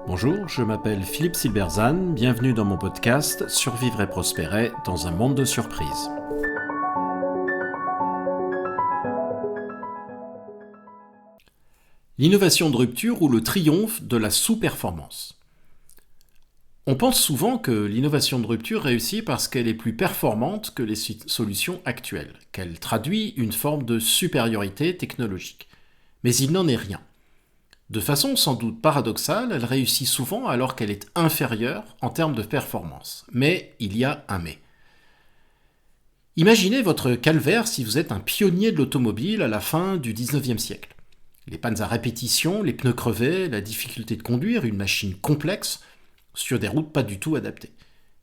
Bonjour, je m'appelle Philippe Silberzan, bienvenue dans mon podcast Survivre et prospérer dans un monde de surprises. L'innovation de rupture ou le triomphe de la sous-performance. On pense souvent que l'innovation de rupture réussit parce qu'elle est plus performante que les solutions actuelles, qu'elle traduit une forme de supériorité technologique. Mais il n'en est rien. De façon sans doute paradoxale, elle réussit souvent alors qu'elle est inférieure en termes de performance. Mais il y a un mais. Imaginez votre calvaire si vous êtes un pionnier de l'automobile à la fin du 19e siècle. Les pannes à répétition, les pneus crevés, la difficulté de conduire une machine complexe sur des routes pas du tout adaptées.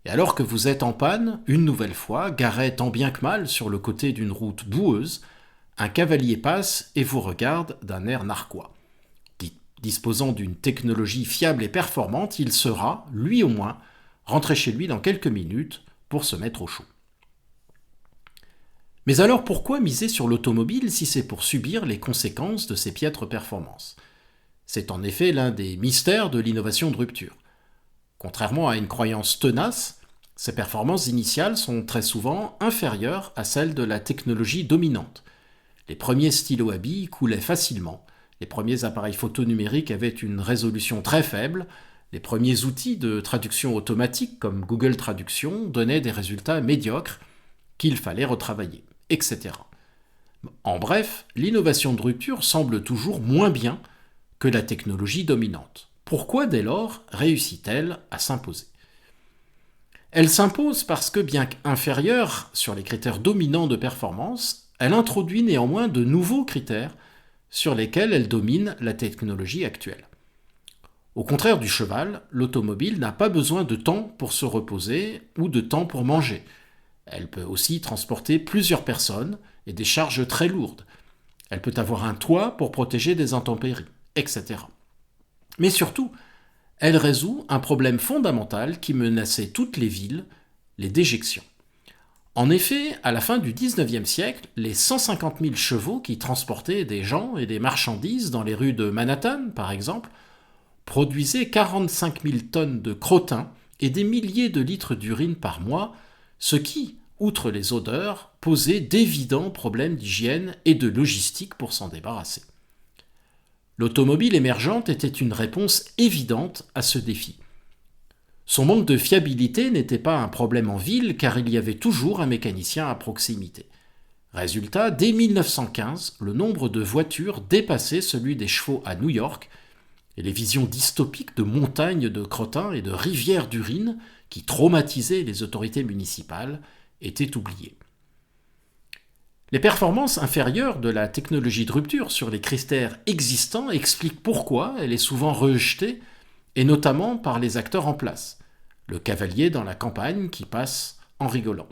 Et alors que vous êtes en panne, une nouvelle fois, garé tant bien que mal sur le côté d'une route boueuse, un cavalier passe et vous regarde d'un air narquois. Disposant d'une technologie fiable et performante, il sera, lui au moins, rentré chez lui dans quelques minutes pour se mettre au chaud. Mais alors pourquoi miser sur l'automobile si c'est pour subir les conséquences de ces piètres performances ? C'est en effet l'un des mystères de l'innovation de rupture. Contrairement à une croyance tenace, ces performances initiales sont très souvent inférieures à celles de la technologie dominante. Les premiers stylos à billes coulaient facilement. Les premiers appareils photo numériques avaient une résolution très faible, les premiers outils de traduction automatique comme Google Traduction donnaient des résultats médiocres qu'il fallait retravailler, etc. En bref, l'innovation de rupture semble toujours moins bien que la technologie dominante. Pourquoi dès lors réussit-elle à s'imposer ? Elle s'impose parce que, bien qu'inférieure sur les critères dominants de performance, elle introduit néanmoins de nouveaux critères sur lesquels elle domine la technologie actuelle. Au contraire du cheval, l'automobile n'a pas besoin de temps pour se reposer ou de temps pour manger. Elle peut aussi transporter plusieurs personnes et des charges très lourdes. Elle peut avoir un toit pour protéger des intempéries, etc. Mais surtout, elle résout un problème fondamental qui menaçait toutes les villes, les déjections. En effet, à la fin du XIXe siècle, les 150 000 chevaux qui transportaient des gens et des marchandises dans les rues de Manhattan, par exemple, produisaient 45 000 tonnes de crottin et des milliers de litres d'urine par mois, ce qui, outre les odeurs, posait d'évidents problèmes d'hygiène et de logistique pour s'en débarrasser. L'automobile émergente était une réponse évidente à ce défi. Son manque de fiabilité n'était pas un problème en ville car il y avait toujours un mécanicien à proximité. Résultat, dès 1915, le nombre de voitures dépassait celui des chevaux à New York et les visions dystopiques de montagnes de crottin et de rivières d'urine qui traumatisaient les autorités municipales étaient oubliées. Les performances inférieures de la technologie de rupture sur les critères existants expliquent pourquoi elle est souvent rejetée, et notamment par les acteurs en place. Le cavalier dans la campagne qui passe en rigolant.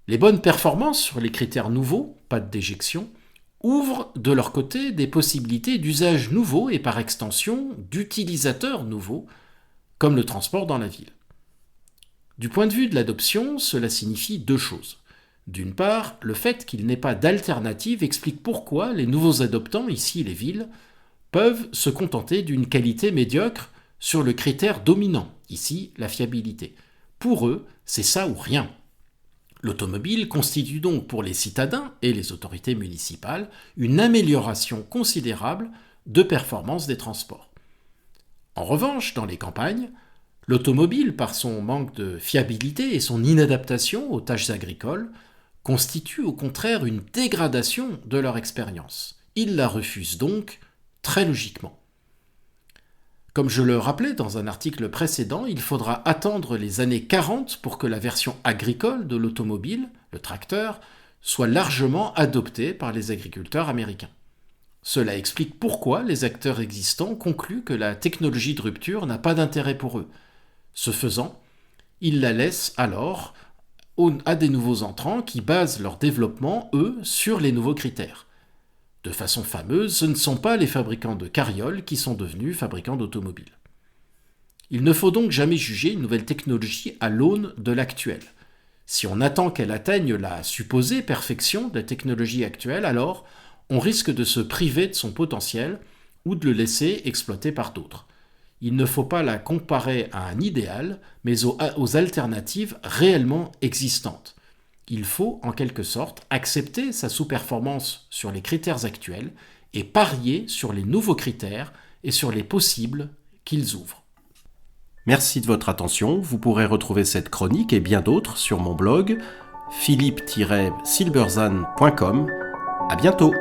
Les bonnes performances sur les critères nouveaux, pas de déjection, ouvrent de leur côté des possibilités d'usages nouveaux et par extension d'utilisateurs nouveaux, comme le transport dans la ville. Du point de vue de l'adoption, cela signifie deux choses. D'une part, le fait qu'il n'ait pas d'alternative explique pourquoi les nouveaux adoptants, ici les villes, peuvent se contenter d'une qualité médiocre sur le critère dominant, ici la fiabilité. Pour eux, c'est ça ou rien. L'automobile constitue donc pour les citadins et les autorités municipales une amélioration considérable de performance des transports. En revanche, dans les campagnes, l'automobile, par son manque de fiabilité et son inadaptation aux tâches agricoles, constitue au contraire une dégradation de leur expérience. Ils la refusent donc très logiquement. Comme je le rappelais dans un article précédent, il faudra attendre les années 40 pour que la version agricole de l'automobile, le tracteur, soit largement adoptée par les agriculteurs américains. Cela explique pourquoi les acteurs existants concluent que la technologie de rupture n'a pas d'intérêt pour eux. Ce faisant, ils la laissent alors à des nouveaux entrants qui basent leur développement, eux, sur les nouveaux critères. De façon fameuse, ce ne sont pas les fabricants de carrioles qui sont devenus fabricants d'automobiles. Il ne faut donc jamais juger une nouvelle technologie à l'aune de l'actuelle. Si on attend qu'elle atteigne la supposée perfection de la technologie actuelle, alors on risque de se priver de son potentiel ou de le laisser exploiter par d'autres. Il ne faut pas la comparer à un idéal, mais aux alternatives réellement existantes. Il faut, en quelque sorte, accepter sa sous-performance sur les critères actuels et parier sur les nouveaux critères et sur les possibles qu'ils ouvrent. Merci de votre attention. Vous pourrez retrouver cette chronique et bien d'autres sur mon blog philippe-silberzan.com. À bientôt.